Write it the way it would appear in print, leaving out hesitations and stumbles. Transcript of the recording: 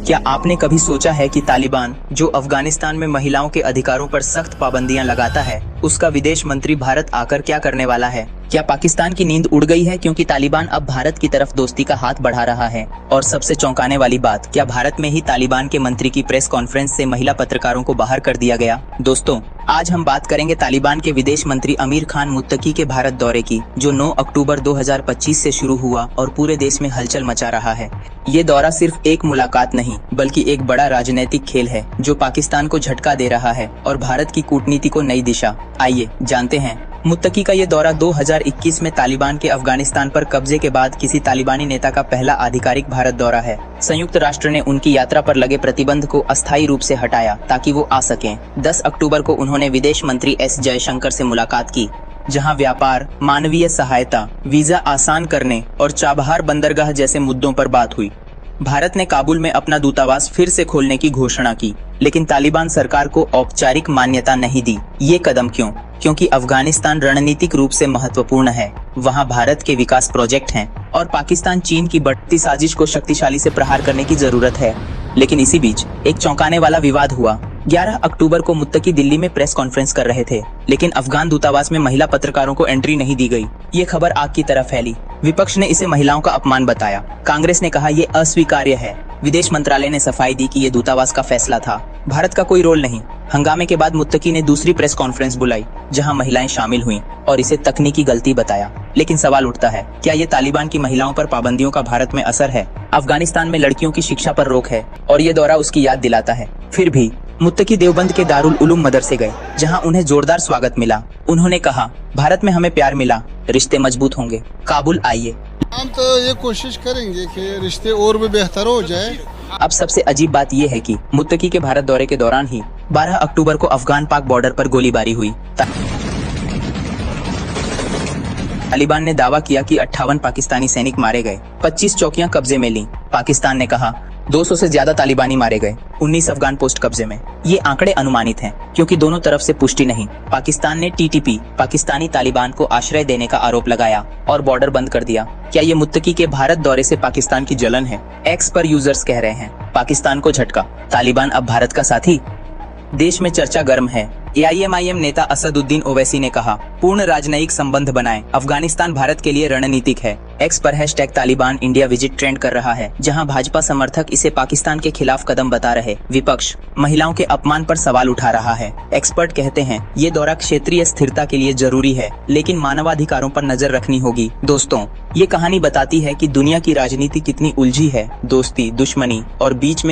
क्या आपने कभी सोचा है कि तालिबान, जो अफगानिस्तान में महिलाओं के अधिकारों पर सख्त पाबंदियां लगाता है, उसका विदेश मंत्री भारत आकर क्या करने वाला है? क्या पाकिस्तान की नींद उड़ गई है क्योंकि तालिबान अब भारत की तरफ दोस्ती का हाथ बढ़ा रहा है? और सबसे चौंकाने वाली बात, क्या भारत में ही तालिबान के मंत्री की प्रेस कॉन्फ्रेंस से महिला पत्रकारों को बाहर कर दिया गया? दोस्तों, आज हम बात करेंगे तालिबान के विदेश मंत्री आमिर खान मुत्तकी के भारत दौरे की, जो 9 अक्टूबर 2025 से शुरू हुआ और पूरे देश में हलचल मचा रहा है। ये दौरा सिर्फ एक मुलाकात नहीं, बल्कि एक बड़ा राजनीतिक खेल है जो पाकिस्तान को झटका दे रहा है और भारत की कूटनीति को नई दिशा। आइए जानते हैं। मुत्तकी का ये दौरा 2021 में तालिबान के अफगानिस्तान पर कब्जे के बाद किसी तालिबानी नेता का पहला आधिकारिक भारत दौरा है। संयुक्त राष्ट्र ने उनकी यात्रा पर लगे प्रतिबंध को अस्थायी रूप से हटाया ताकि वो आ सकें। 10 अक्टूबर को उन्होंने विदेश मंत्री एस जयशंकर से मुलाकात की, जहां व्यापार, मानवीय सहायता, वीजा आसान करने और चाबहार बंदरगाह जैसे मुद्दों पर बात हुई। भारत ने काबुल में अपना दूतावास फिर से खोलने की घोषणा की, लेकिन तालिबान सरकार को औपचारिक मान्यता नहीं दी। ये कदम क्यों? क्योंकि अफगानिस्तान रणनीतिक रूप से महत्वपूर्ण है। वहां भारत के विकास प्रोजेक्ट हैं और पाकिस्तान चीन की बढ़ती साजिश को शक्तिशाली से प्रहार करने की जरूरत है। लेकिन इसी बीच एक चौंकाने वाला विवाद हुआ। 11 अक्टूबर को मुत्तकी दिल्ली में प्रेस कॉन्फ्रेंस कर रहे थे, लेकिन अफगान दूतावास में महिला पत्रकारों को एंट्री नहीं दी गई। ये खबर आग की तरह फैली। विपक्ष ने इसे महिलाओं का अपमान बताया। कांग्रेस ने कहा ये अस्वीकार्य है। विदेश मंत्रालय ने सफाई दी कि ये दूतावास का फैसला था, भारत का कोई रोल नहीं। हंगामे के बाद मुत्तकी ने दूसरी प्रेस कॉन्फ्रेंस बुलाई, जहां महिलाएं शामिल हुईं और इसे तकनीकी गलती बताया। लेकिन सवाल उठता है, क्या ये तालिबान की महिलाओं पर पाबंदियों का भारत में असर है? अफगानिस्तान में लड़कियों की शिक्षा पर रोक है और ये दौरा उसकी याद दिलाता है। फिर भी मुत्तकी देवबंद के दारुल उलूम मदरसे गए, जहां उन्हें जोरदार स्वागत मिला। उन्होंने कहा, भारत में हमें प्यार मिला, रिश्ते मजबूत होंगे। काबुल आइए। हम तो ये कोशिश करेंगे कि रिश्ते और भी बेहतर हो जाए। अब सबसे अजीब बात यह है कि मुत्तकी के भारत दौरे के दौरान ही 12 अक्टूबर को अफगान पाक बॉर्डर पर गोलीबारी हुई। तालिबान ने दावा किया कि 58 पाकिस्तानी सैनिक मारे गए, 25 चौकियां कब्जे में लीं। पाकिस्तान ने कहा 200 से ज्यादा तालिबानी मारे गए, 19 अफगान पोस्ट कब्जे में। ये आंकड़े अनुमानित हैं, क्योंकि दोनों तरफ से पुष्टि नहीं। पाकिस्तान ने टीटीपी, पाकिस्तानी तालिबान को आश्रय देने का आरोप लगाया और बॉर्डर बंद कर दिया। क्या ये मुत्तकी के भारत दौरे से पाकिस्तान की जलन है? एक्स पर यूजर्स कह रहे हैं, पाकिस्तान को झटका, तालिबान अब भारत का साथी। देश में चर्चा गर्म है। AIMIM नेता असदुद्दीन ओवैसी ने कहा, पूर्ण राजनयिक संबंध बनाएं, अफगानिस्तान भारत के लिए रणनीतिक है। एक्स पर #तालिबान इंडिया विजिट ट्रेंड कर रहा है, जहां भाजपा समर्थक इसे पाकिस्तान के खिलाफ कदम बता रहे। विपक्ष महिलाओं के अपमान पर सवाल उठा रहा है। एक्सपर्ट कहते हैं ये दौरा क्षेत्रीय स्थिरता के लिए जरूरी है, लेकिन मानवाधिकारों पर नजर रखनी होगी। दोस्तों, ये कहानी बताती है कि दुनिया की राजनीति कितनी उलझी है। दोस्ती, दुश्मनी और बीच में